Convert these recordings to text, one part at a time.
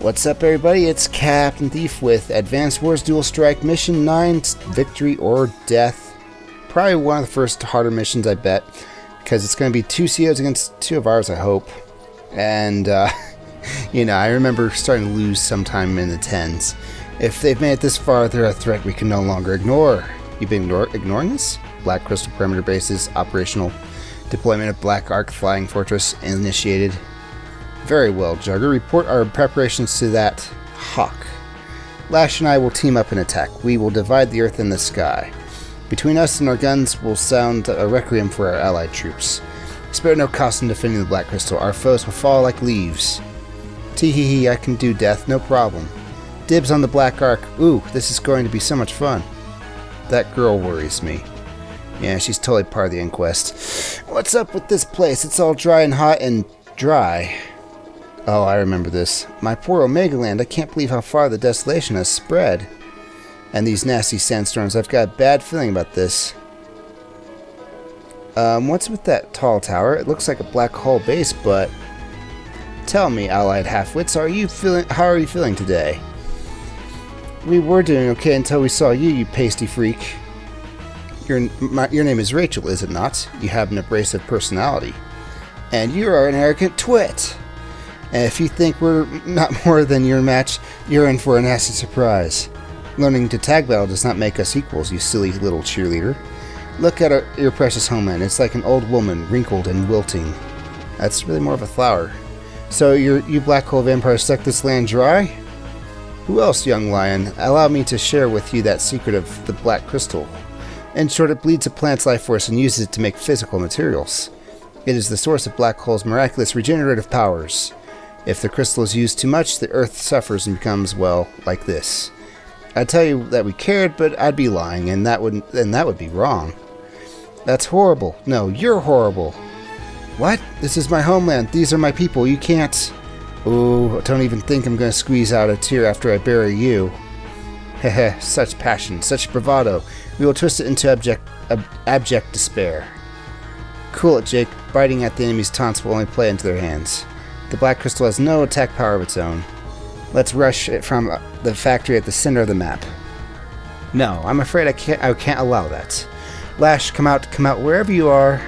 What's up, everybody? It's Captain Thief with Advanced Wars Dual Strike Mission 9, Victory or Death. Probably one of the first harder missions, I bet, because it's going to be 2 COs against 2 of ours, I hope. And, I remember starting to lose sometime in the 10s. If they've made it this far, they're a threat we can no longer ignore. You've been ignoring this? Black Crystal Perimeter Bases, operational. Deployment of Black Arc Flying Fortress initiated. Very well, Jugger. Report our preparations to that hawk. Lash and I will team up and attack. We will divide the earth and the sky. Between us and our guns will sound a requiem for our allied troops. Spare no cost in defending the Black Crystal. Our foes will fall like leaves. Tee-hee-hee, I can do death, no problem. Dibs on the Black Arc. Ooh, this is going to be so much fun. That girl worries me. Yeah, she's totally part of the inquest. What's up with this place? It's all dry and hot and dry. Oh, I remember this. My poor Omega Land, I can't believe how far the desolation has spread. And these nasty sandstorms, I've got a bad feeling about this. What's with that tall tower? It looks like a black hole base, but... Tell me, allied half-wits, how are you feeling today? We were doing okay until we saw you, you pasty freak. Your name is Rachel, is it not? You have an abrasive personality. And you are an arrogant twit. And if you think we're not more than your match, you're in for a nasty surprise. Learning to tag battle does not make us equals, you silly little cheerleader. Look at your precious homeland. It's like an old woman, wrinkled and wilting. That's really more of a flower. So you black hole vampires suck this land dry? Who else, young lion? Allow me to share with you that secret of the black crystal. In short, it bleeds a plant's life force and uses it to make physical materials. It is the source of black holes' miraculous regenerative powers. If the crystal is used too much, the earth suffers and becomes, well, like this. I'd tell you that we cared, but I'd be lying, and that would be wrong. That's horrible. No, you're horrible. What? This is my homeland. These are my people. You can't... Ooh, don't even think I'm going to squeeze out a tear after I bury you. Heh, such passion, such bravado. We will twist it into abject despair. Cool it, Jake. Biting at the enemy's taunts will only play into their hands. The Black Crystal has no attack power of its own. Let's rush it from the factory at the center of the map. No, I'm afraid I can't allow that. Lash, come out wherever you are.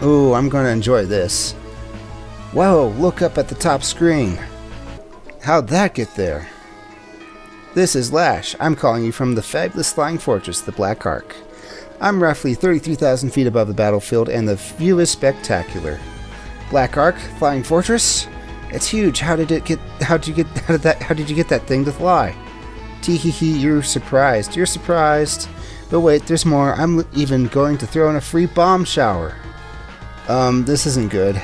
Ooh, I'm going to enjoy this. Whoa, look up at the top screen. How'd that get there? This is Lash. I'm calling you from the fabulous flying fortress, the Black Arc. I'm roughly 33,000 feet above the battlefield, and the view is spectacular. Black Arc, flying fortress? It's huge. How did you get that thing to fly? Tee-hee-hee, you're surprised. You're surprised. But wait, there's more. I'm even going to throw in a free bomb shower. This isn't good.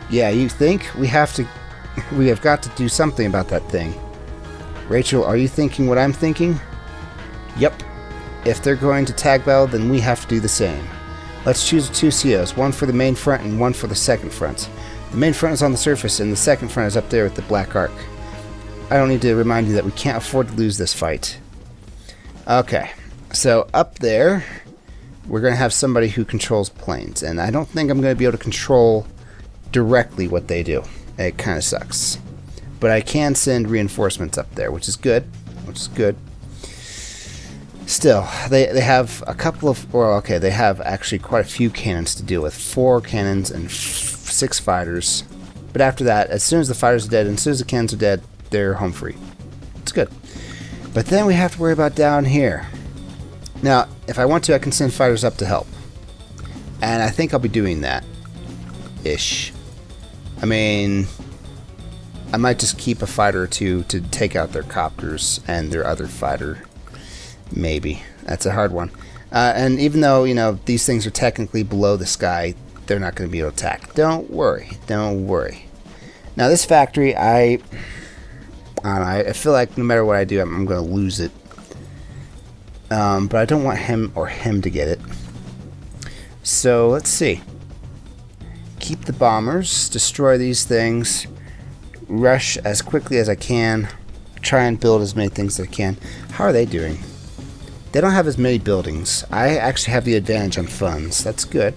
Yeah, you think? We have got to do something about that thing. Rachel, are you thinking what I'm thinking? Yep. If they're going to tag battle, then we have to do the same. Let's choose 2 COs, one for the main front and one for the second front. The main front is on the surface and the second front is up there with the Black Arc. I don't need to remind you that we can't afford to lose this fight. Okay, so up there, we're going to have somebody who controls planes, and I don't think I'm going to be able to control directly what they do. It kind of sucks. But I can send reinforcements up there, which is good. Still, they have a couple of... Well, okay, they have actually quite a few cannons to deal with. 4 cannons and 6 fighters. But after that, as soon as the fighters are dead and as soon as the cannons are dead, they're home free. It's good. But then we have to worry about down here. Now, if I want to, I can send fighters up to help. And I think I'll be doing that. Ish. I mean... I might just keep a fighter or 2 to take out their copters and their other fighter. Maybe. That's a hard one. And even though, these things are technically below the sky, they're not going to be able to attack. Don't worry. Now, this factory, I don't know. I feel like no matter what I do, I'm going to lose it. But I don't want him to get it. So, let's see. Keep the bombers. Destroy these things. Rush as quickly as I can. Try and build as many things as I can. How are they doing? They don't have as many buildings. I actually have the advantage on funds. That's good.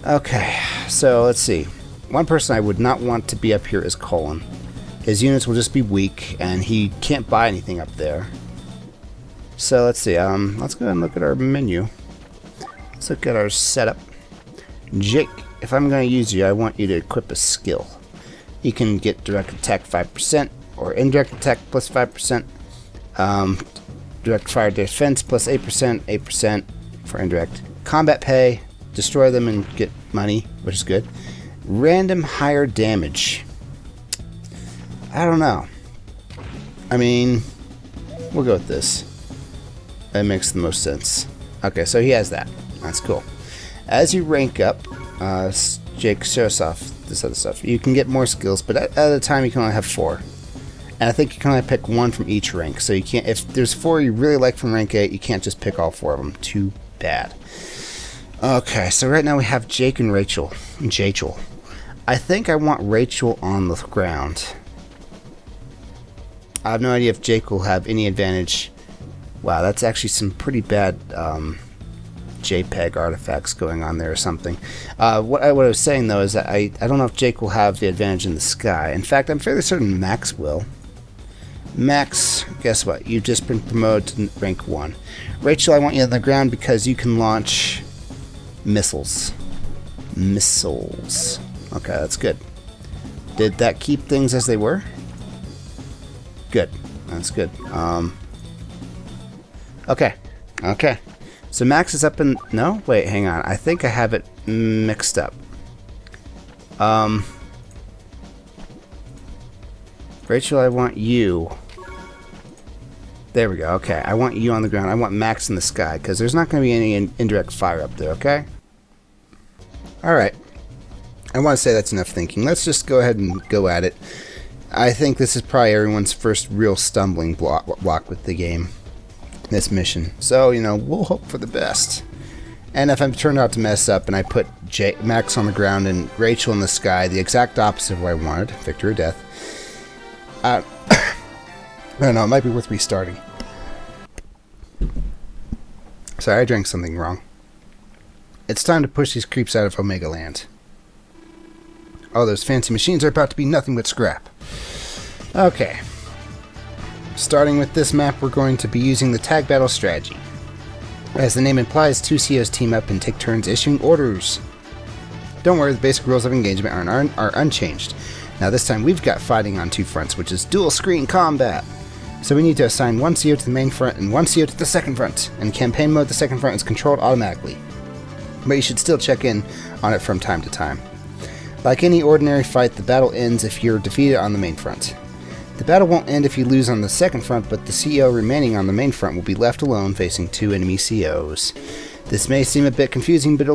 Okay, so let's see. One person I would not want to be up here is Colin. his units will just be weak, and he can't buy anything up there. So let's see. Let's go ahead and look at our menu. Let's look at our setup. Jake, if I'm going to use you, I want you to equip a skill. You can get direct attack 5%, or indirect attack plus 5%. Direct fire defense plus 8%, 8% for indirect. Combat pay, destroy them and get money, which is good. Random higher damage. I don't know. I mean, we'll go with this. That makes the most sense. Okay, so he has that. That's cool. As you rank up, Jake shows off this other stuff. You can get more skills, but at a time you can only have 4. And I think you can only pick 1 from each rank. So you can't, if there's 4 you really like from rank 8, you can't just pick all 4 of them. Too bad. Okay, so right now we have Jake and Rachel. Jachel. I think I want Rachel on the ground. I have no idea if Jake will have any advantage. Wow, that's actually some pretty bad JPEG artifacts going on there or something. What I was saying though is that I don't know if Jake will have the advantage in the sky. In fact, I'm fairly certain Max will. Max, guess what? You've just been promoted to rank 1. Rachel, I want you on the ground because you can launch missiles. Missiles. Okay, that's good. Did that keep things as they were? Good. That's good. Okay. Okay. So Max is up in... No? Wait, hang on. I think I have it mixed up. Rachel, I want you. There we go. Okay. I want you on the ground. I want Max in the sky, because there's not going to be any indirect fire up there, okay? Alright. I want to say that's enough thinking. Let's just go ahead and go at it. I think this is probably everyone's first real stumbling block with the game. This mission. So, you know, we'll hope for the best. And if I'm turned out to mess up and I put Max on the ground and Rachel in the sky, the exact opposite of what I wanted, victory or death, I don't know, it might be worth restarting. Sorry, I drank something wrong. It's time to push these creeps out of Omega Land. Oh, those fancy machines are about to be nothing but scrap. Okay. Starting with this map, we're going to be using the tag battle strategy. As the name implies, 2 COs team up and take turns issuing orders. Don't worry, the basic rules of engagement are unchanged. Now this time we've got fighting on 2 fronts, which is dual screen combat. So we need to assign 1 CO to the main front and 1 CO to the second front. In campaign mode, the second front is controlled automatically, but you should still check in on it from time to time. Like any ordinary fight, the battle ends if you're defeated on the main front. The battle won't end if you lose on the second front, but the CO remaining on the main front will be left alone facing 2 enemy COs. This may seem a bit confusing, but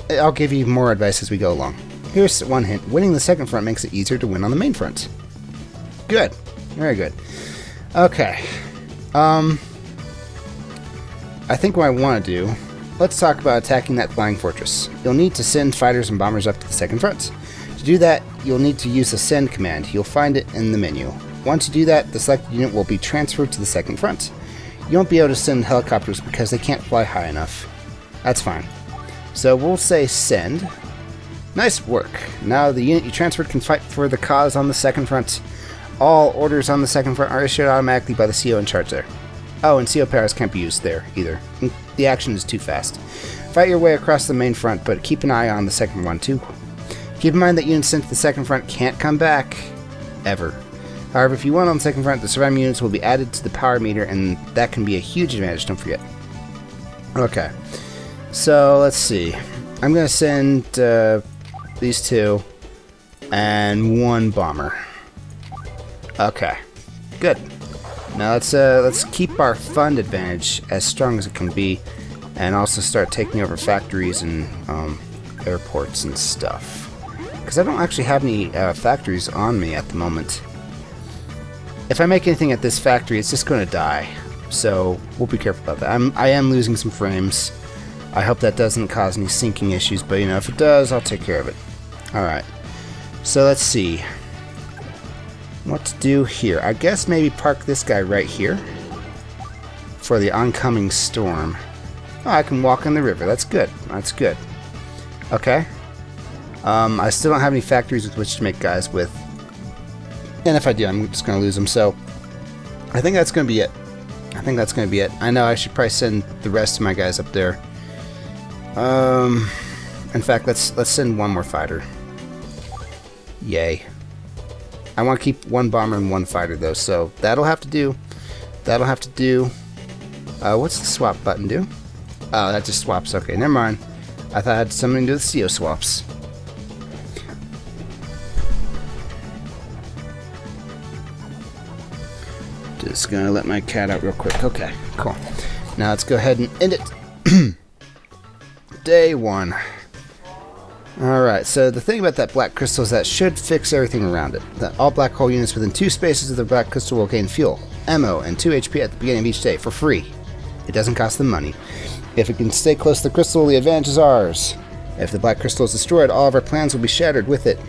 I'll give you more advice as we go along. Here's one hint. Winning the second front makes it easier to win on the main front. Good. Very good. Okay. I think what I want to do, let's talk about attacking that flying fortress. You'll need to send fighters and bombers up to the second front. To do that, you'll need to use the send command. You'll find it in the menu. Once you do that, the selected unit will be transferred to the second front. You won't be able to send helicopters because they can't fly high enough. That's fine. So we'll say send. Nice work. Now the unit you transferred can fight for the cause on the second front. All orders on the second front are issued automatically by the CO in charge there. Oh, and CO powers can't be used there either. The action is too fast. Fight your way across the main front, but keep an eye on the second one too. Keep in mind that units sent to the second front can't come back. Ever. However, if you won on the second front, the surviving units will be added to the power meter, and that can be a huge advantage, don't forget. Okay. So, let's see. I'm going to send these 2 and 1 bomber. Okay. Good. Now let's keep our fund advantage as strong as it can be, and also start taking over factories and airports and stuff. Because I don't actually have any factories on me at the moment. If I make anything at this factory, it's just going to die. So we'll be careful about that. I am losing some frames. I hope that doesn't cause any syncing issues, but you know, if it does, I'll take care of it. Alright. So let's see. What to do here? I guess maybe park this guy right here for the oncoming storm. Oh, I can walk on the river. That's good. That's good. Okay. I still don't have any factories with which to make guys with. And if I do, I'm just going to lose them. So I think that's going to be it. I know I should probably send the rest of my guys up there. In fact, let's send one more fighter. Yay. I want to keep one bomber and one fighter though, so that'll have to do. What's the swap button do? Oh, that just swaps. Okay, never mind. I thought it had something to do with CO swaps. Just gonna let my cat out real quick. Okay, cool. Now let's go ahead and end it. Day 1. Alright, so the thing about that black crystal is that should fix everything around it. That all black hole units within 2 spaces of the black crystal will gain fuel, ammo, and 2 HP at the beginning of each day for free. It doesn't cost them money. If it can stay close to the crystal, the advantage is ours. If the black crystal is destroyed, all of our plans will be shattered with it.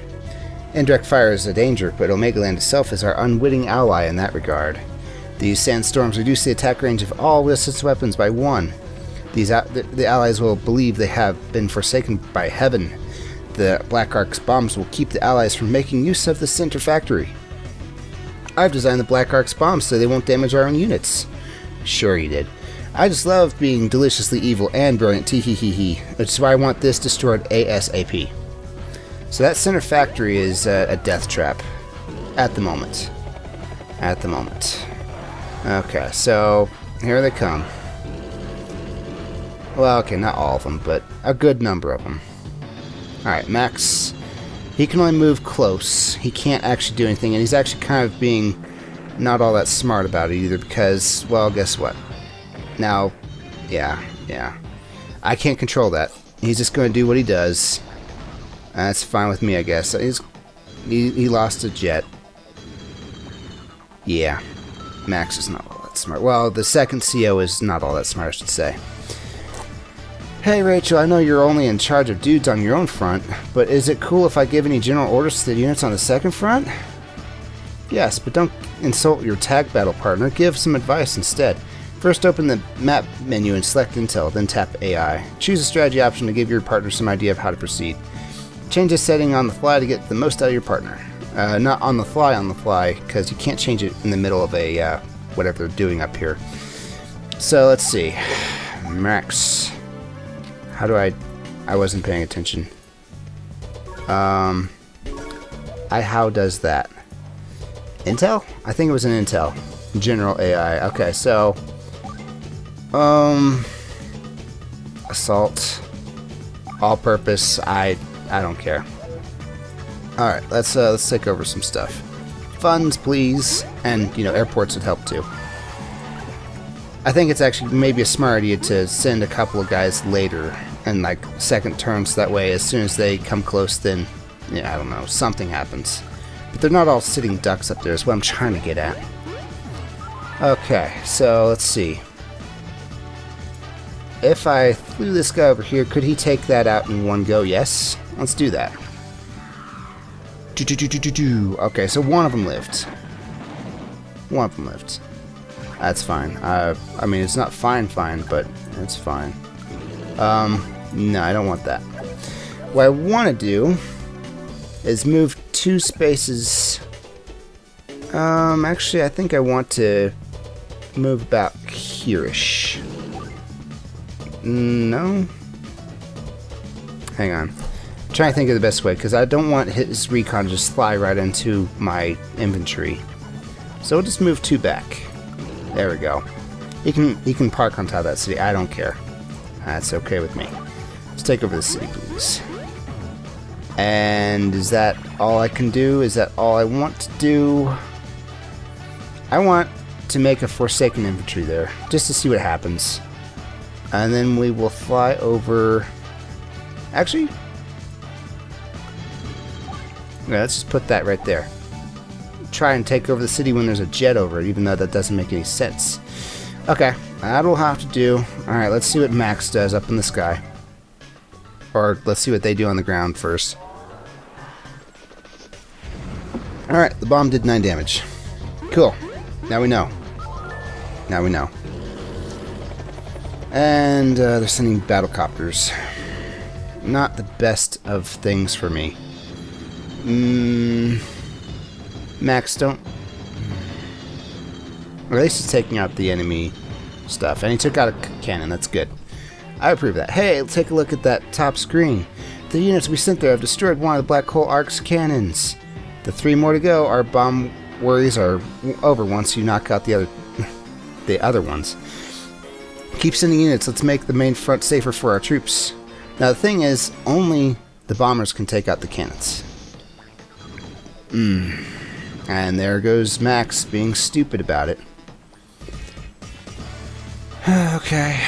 Indirect fire is a danger, but Omega Land itself is our unwitting ally in that regard. These sandstorms reduce the attack range of all resistance weapons by 1. The allies will believe they have been forsaken by heaven. The Black Ark's bombs will keep the allies from making use of the center factory. I've designed the Black Ark's bombs so they won't damage our own units. Sure you did. I just love being deliciously evil and brilliant, tee-hee-hee-hee, which is why I want this destroyed ASAP. So that center factory is a death trap. At the moment. Okay, so here they come. Well, okay, not all of them, but a good number of them. Alright, Max, he can only move close. He can't actually do anything, and he's actually kind of being not all that smart about it either because, well, guess what? Now, yeah. I can't control that. He's just going to do what he does. That's fine with me, I guess. He lost a jet. Yeah, Max is not all that smart. Well, the second CO is not all that smart, I should say. Hey Rachel, I know you're only in charge of dudes on your own front, but is it cool if I give any general orders to the units on the second front? Yes, but don't insult your tag battle partner. Give some advice instead. First open the map menu and select Intel, then tap AI. Choose a strategy option to give your partner some idea of how to proceed. Change the setting on the fly to get the most out of your partner. Not on the fly, because you can't change it in the middle of a whatever they're doing up here. So let's see. Max. How do I wasn't paying attention. How does that? Intel? I think it was an Intel. General AI. Okay, so assault, all purpose. I don't care. All right, let's take over some stuff. Funds, please, and airports would help too. I think it's actually maybe a smart idea to send a couple of guys later in like second turns. That way, as soon as they come close, then I don't know, something happens. But they're not all sitting ducks up there. Is what I'm trying to get at. Okay, so let's see. If I flew this guy over here, could he take that out in one go? Yes. Let's do that. Okay, so one of them lived. That's fine. I mean, it's not fine, but it's fine. No, I don't want that. What I want to do is move 2 spaces. Actually, I think I want to move about here-ish. No? Hang on. I'm trying to think of the best way, because I don't want his recon to just fly right into my inventory. So we'll just move 2 back. There we go. He can park on top of that city. I don't care. That's okay with me. Let's take over the city, please. And is that all I can do? Is that all I want to do? I want to make a Forsaken infantry there, just to see what happens. And then we will fly over... Actually... Yeah, let's just put that right there. Try and take over the city when there's a jet over it, even though that doesn't make any sense. Okay, that'll have to do. Alright, let's see what Max does up in the sky. Or let's see what they do on the ground first. Alright, the bomb did 9 damage. Cool. Now we know. And they're sending battlecopters. Not the best of things for me. Max, don't... Or at least he's taking out the enemy stuff. And he took out a cannon. That's good. I approve of that. Hey, take a look at that top screen. The units we sent there have destroyed one of the Black Hole Ark's cannons. The 3 more to go. Our bomb worries are over once you knock out the other ones. Keep sending units. Let's make the main front safer for our troops. Now the thing is, only the bombers can take out the cannons. And there goes Max being stupid about it. Okay.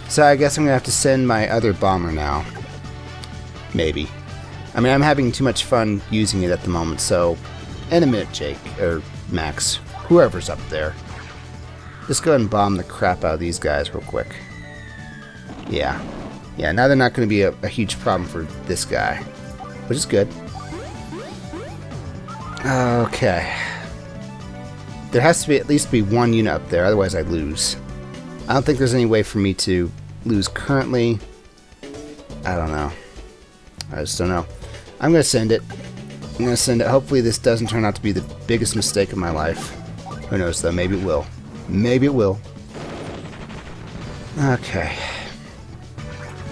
So I guess I'm gonna have to send my other bomber now. Maybe. I mean, I'm having too much fun using it at the moment, so in a minute, Jake, or Max, whoever's up there, just go ahead and bomb the crap out of these guys real quick. Yeah, now they're not going to be a huge problem for this guy, which is good. Okay. There has to be at least be one unit up there, otherwise I lose. I don't think there's any way for me to lose currently. I don't know. I just don't know. I'm going to send it. I'm going to send it. Hopefully this doesn't turn out to be the biggest mistake of my life. Who knows though, maybe it will. Maybe it will. Okay.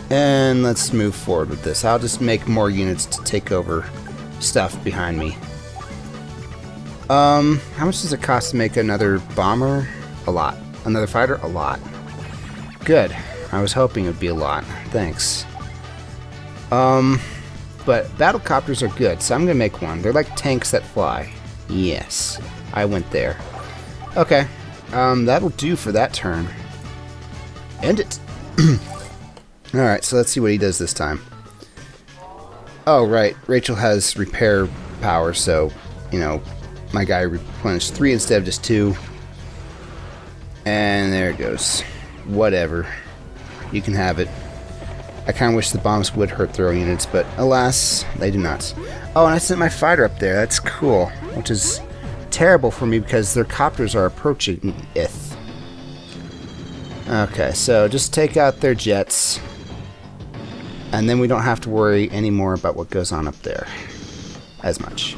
And let's move forward with this. I'll just make more units to take over stuff behind me. How much does it cost to make another bomber? A lot. Another fighter? A lot. Good. I was hoping it would be a lot. Thanks. But battlecopters are good, so I'm gonna make one. They're like tanks that fly. Yes. I went there. Okay. That'll do for that turn. End it. Alright, so let's see what he does this time. Oh, right. Rachel has repair power, so, you know, my guy replenished 3 instead of just 2. And there it goes. Whatever. You can have it. I kind of wish the bombs would hurt throw units, but alas, they do not. Oh, and I sent my fighter up there. That's cool. Which is terrible for me because their copters are approaching Ith. Okay, so just take out their jets. And then we don't have to worry anymore about what goes on up there. As much.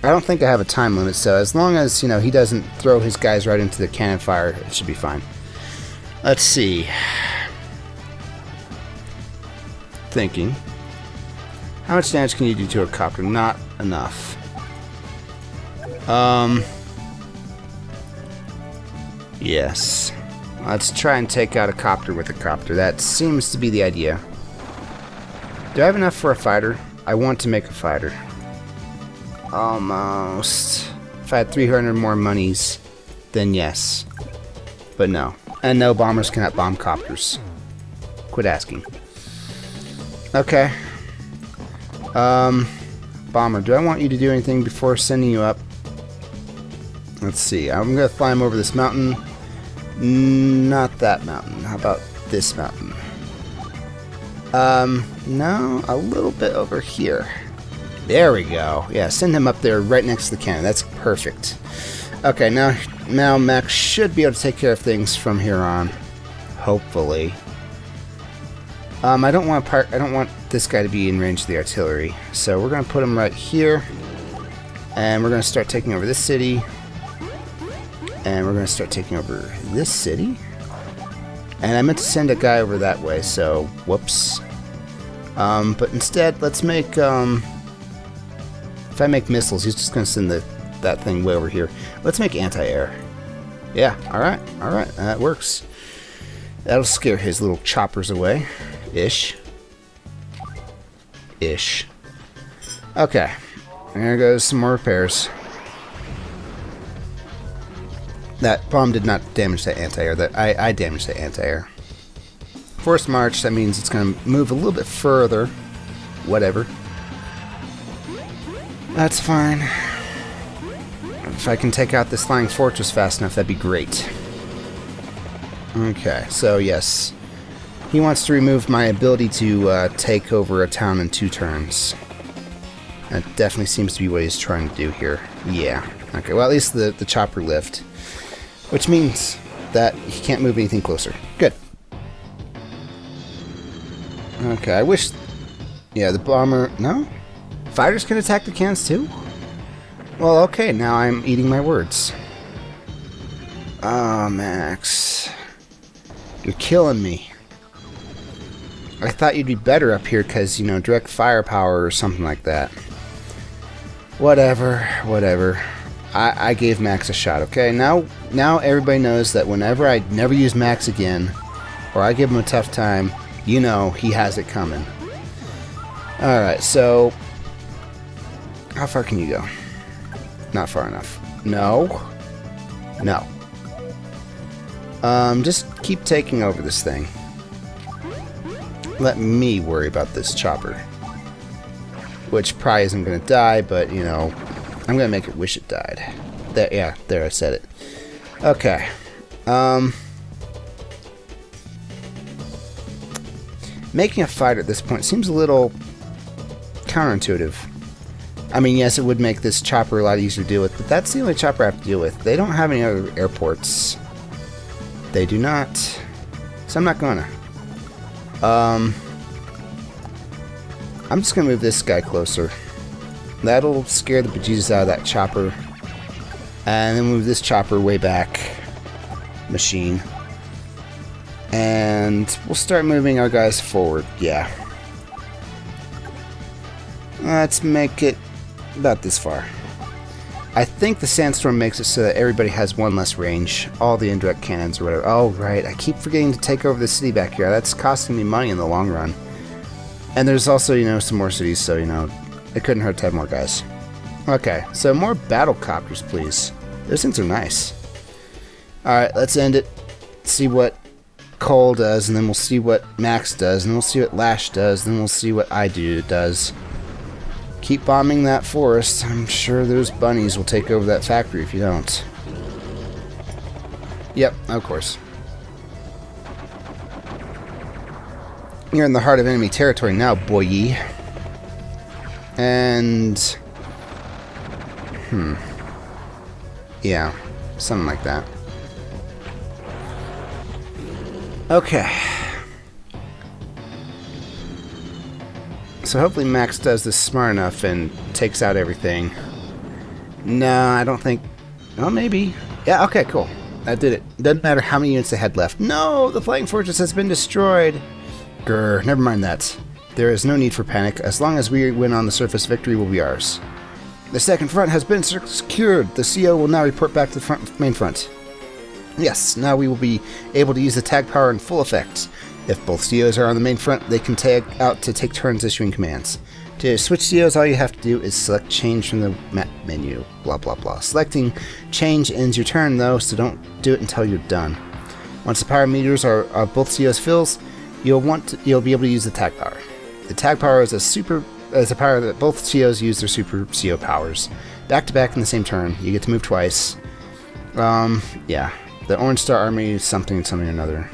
I don't think I have a time limit, so as long as, you know, he doesn't throw his guys right into the cannon fire, it should be fine. Let's see. Thinking. How much damage can you do to a copter? Not enough. Yes. Let's try and take out a copter with a copter. That seems to be the idea. Do I have enough for a fighter? I want to make a fighter. Almost. If I had 300 more monies, then yes. But no. And no, bombers cannot bomb copters. Quit asking. Okay. Bomber, do I want you to do anything before sending you up? Let's see. I'm going to climb over this mountain. Not that mountain. How about this mountain? No, a little bit over here. There we go. Yeah, send him up there right next to the cannon. That's perfect. Okay, now Max should be able to take care of things from here on. Hopefully. I don't want this guy to be in range of the artillery. So we're going to put him right here. And we're going to start taking over this city. And we're going to start taking over this city. And I meant to send a guy over that way, so whoops. But instead, let's make, if I make missiles, he's just going to send that thing way over here. Let's make anti-air. Yeah, alright, that works. That'll scare his little choppers away. Ish. Okay, there goes some more repairs. That bomb did not damage that anti-air. That I damaged that anti-air. Forced march, that means it's going to move a little bit further. Whatever. That's fine. If I can take out this flying fortress fast enough, that'd be great. Okay, so yes. He wants to remove my ability to take over a town in 2 turns. That definitely seems to be what he's trying to do here. Yeah. Okay, well at least the chopper lived. Which means that he can't move anything closer. Good. Okay, I wish... Yeah, the bomber... No? Fighters can attack the cannons too? Well, okay, now I'm eating my words. Oh, Max. You're killing me. I thought you'd be better up here because, you know, direct firepower or something like that. Whatever. I gave Max a shot, okay? Now everybody knows that whenever I never use Max again, or I give him a tough time, you know he has it coming. Alright, so... how far can you go? Not far enough. No. Just keep taking over this thing. Let me worry about this chopper. Which probably isn't going to die, but, you know, I'm going to make it wish it died. There, I said it. Okay. Making a fight at this point seems a little counterintuitive. I mean, yes, it would make this chopper a lot easier to deal with, but that's the only chopper I have to deal with. They don't have any other airports. They do not. So I'm not gonna. I'm just gonna move this guy closer. That'll scare the bejesus out of that chopper. And then move this chopper way back. Machine. And we'll start moving our guys forward. Yeah. Let's make it about this far. I think the sandstorm makes it so that everybody has one less range. All the indirect cannons or whatever. Oh, right. I keep forgetting to take over the city back here. That's costing me money in the long run. And there's also, you know, some more cities, so, you know, it couldn't hurt to have more guys. Okay, so more battle copters, please. Those things are nice. Alright, let's end it. See what Cole does, and then we'll see what Max does, and then we'll see what Lash does, and then we'll see what I does. Keep bombing that forest. I'm sure those bunnies will take over that factory if you don't. Yep, of course. You're in the heart of enemy territory now, boy. And... yeah, something like that. Okay. So hopefully Max does this smart enough and takes out everything. No, I don't think... well, maybe. Yeah, okay, cool. That did it. Doesn't matter how many units they had left. No, the flying fortress has been destroyed. Grr, never mind that. There is no need for panic. As long as we win on the surface, victory will be ours. The second front has been secured. The CO will now report back to the main front. Yes, now we will be able to use the tag power in full effect. If both COs are on the main front, they can tag out to take turns issuing commands. To switch COs, all you have to do is select change from the map menu. Blah, blah, blah. Selecting change ends your turn, though, so don't do it until you're done. Once the power meters are both COs fills, you'll be able to use the tag power. The tag power is a power that both COs use their super CO powers. Back to back in the same turn. You get to move twice. Yeah. The Orange Star Army is something or another.